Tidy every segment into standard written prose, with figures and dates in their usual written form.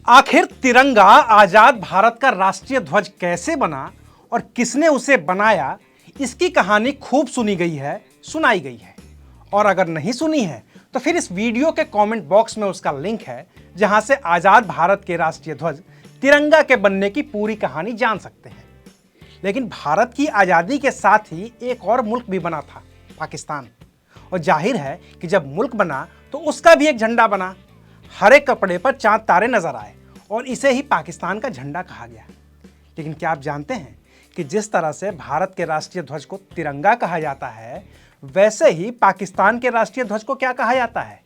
आखिर तिरंगा आजाद भारत का राष्ट्रीय ध्वज कैसे बना और किसने उसे बनाया, इसकी कहानी खूब सुनी गई है, सुनाई गई है। और अगर नहीं सुनी है तो फिर इस वीडियो के कमेंट बॉक्स में उसका लिंक है, जहां से आजाद भारत के राष्ट्रीय ध्वज तिरंगा के बनने की पूरी कहानी जान सकते हैं। लेकिन भारत की आजादी के साथ ही एक और मुल्क भी बना था, पाकिस्तान। और जाहिर है कि जब मुल्क बना तो उसका भी एक झंडा बना। हर एक कपड़े पर चांद तारे नजर आए और इसे ही पाकिस्तान का झंडा कहा गया। लेकिन क्या आप जानते हैं कि जिस तरह से भारत के राष्ट्रीय ध्वज को तिरंगा कहा जाता है, वैसे ही पाकिस्तान के राष्ट्रीय ध्वज को क्या कहा जाता है?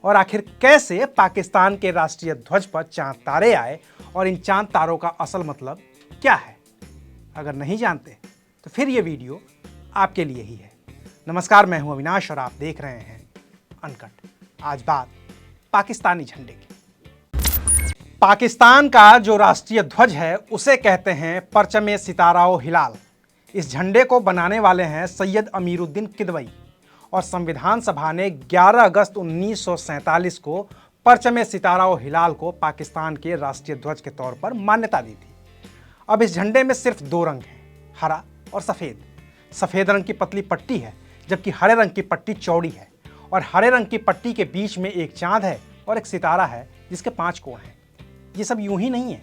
और आखिर कैसे पाकिस्तान के राष्ट्रीय ध्वज पर चांद तारे आए और इन चांद तारों का असल मतलब क्या है? अगर नहीं जानते तो फिर ये वीडियो आपके लिए ही है। नमस्कार, मैं हूं अविनाश और आप देख रहे हैं अनकट। आज बात पाकिस्तानी झंडे की। पाकिस्तान का जो राष्ट्रीय ध्वज है उसे कहते हैं परचमे सितारा व हिलाल। इस झंडे को बनाने वाले हैं सैयद अमीरुद्दीन किदवई और संविधान सभा ने 11 अगस्त 1947 को परचमे सितारा व हिलाल को पाकिस्तान के राष्ट्रीय ध्वज के तौर पर मान्यता दी थी। अब इस झंडे में सिर्फ दो रंग हैं, हरा और सफ़ेद। सफ़ेद रंग की पतली पट्टी है, जबकि हरे रंग की पट्टी चौड़ी है। और हरे रंग की पट्टी के बीच में एक चांद है और एक सितारा है जिसके 5 कोण हैं। ये सब यूं ही नहीं है,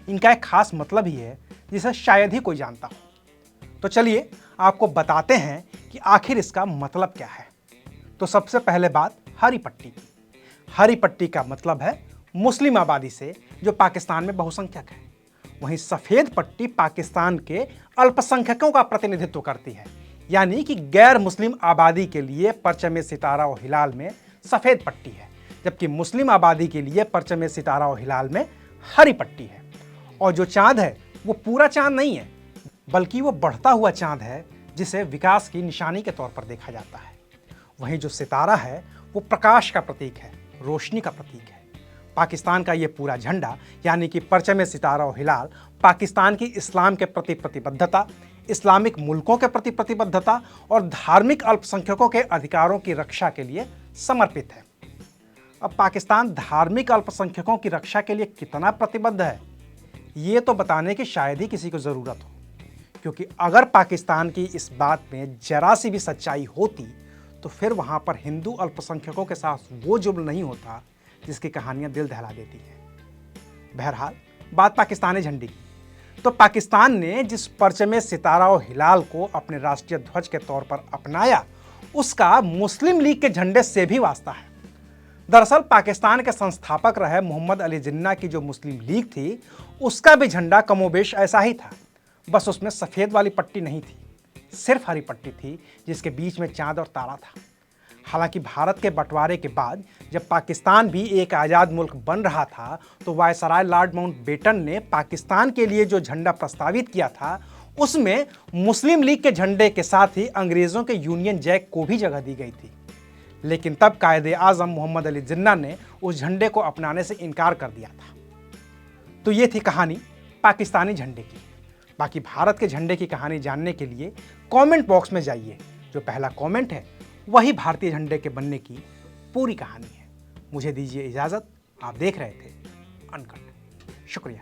इनका एक खास मतलब ही है जिसे शायद ही कोई जानता हो। तो चलिए आपको बताते हैं कि आखिर इसका मतलब क्या है। तो सबसे पहले बात हरी पट्टी की। हरी पट्टी का मतलब है मुस्लिम आबादी से, जो पाकिस्तान में बहुसंख्यक है। वहीं सफ़ेद पट्टी पाकिस्तान के अल्पसंख्यकों का प्रतिनिधित्व करती है, यानी कि गैर मुस्लिम आबादी के लिए परचमे सितारा और हिलाल में सफ़ेद पट्टी है, जबकि मुस्लिम आबादी के लिए परचमे सितारा और हिलाल में हरी पट्टी है। और जो चांद है वो पूरा चांद नहीं है, बल्कि वो बढ़ता हुआ चांद है, जिसे विकास की निशानी के तौर पर देखा जाता है। वहीं जो सितारा है वो प्रकाश का प्रतीक है, रोशनी का प्रतीक है। पाकिस्तान का ये पूरा झंडा यानी कि परचमे सितारा और हिलाल पाकिस्तान की इस्लाम के प्रति प्रतिबद्धता, इस्लामिक मुल्कों के प्रति प्रतिबद्धता और धार्मिक अल्पसंख्यकों के अधिकारों की रक्षा के लिए समर्पित है। अब पाकिस्तान धार्मिक अल्पसंख्यकों की रक्षा के लिए कितना प्रतिबद्ध है, ये तो बताने की शायद ही किसी को ज़रूरत हो, क्योंकि अगर पाकिस्तान की इस बात में जरा सी भी सच्चाई होती तो फिर वहाँ पर हिंदू अल्पसंख्यकों के साथ वो जुल्म नहीं होता जिसकी कहानियाँ दिल दहला देती हैं। बहरहाल बात पाकिस्तानी झंडे की। तो पाकिस्तान ने जिस परचमे सितारा और हिलाल को अपने राष्ट्रीय ध्वज के तौर पर अपनाया, उसका मुस्लिम लीग के झंडे से भी वास्ता है। दरअसल पाकिस्तान के संस्थापक रहे मोहम्मद अली जिन्ना की जो मुस्लिम लीग थी, उसका भी झंडा कमोबेश ऐसा ही था। बस उसमें सफ़ेद वाली पट्टी नहीं थी, सिर्फ हरी पट्टी थी, जिसके बीच में चांद और तारा था। हालांकि भारत के बंटवारे के बाद जब पाकिस्तान भी एक आज़ाद मुल्क बन रहा था, तो वायसराय लॉर्ड माउंटबेटन ने पाकिस्तान के लिए जो झंडा प्रस्तावित किया था, उसमें मुस्लिम लीग के झंडे के साथ ही अंग्रेज़ों के यूनियन जैक को भी जगह दी गई थी। लेकिन तब कायदे आज़म मोहम्मद अली जिन्ना ने उस झंडे को अपनाने से इनकार कर दिया था। तो ये थी कहानी पाकिस्तानी झंडे की। बाकी भारत के झंडे की कहानी जानने के लिए कमेंट बॉक्स में जाइए। जो पहला कमेंट है वही भारतीय झंडे के बनने की पूरी कहानी है। मुझे दीजिए इजाज़त। आप देख रहे थे अनकट। शुक्रिया।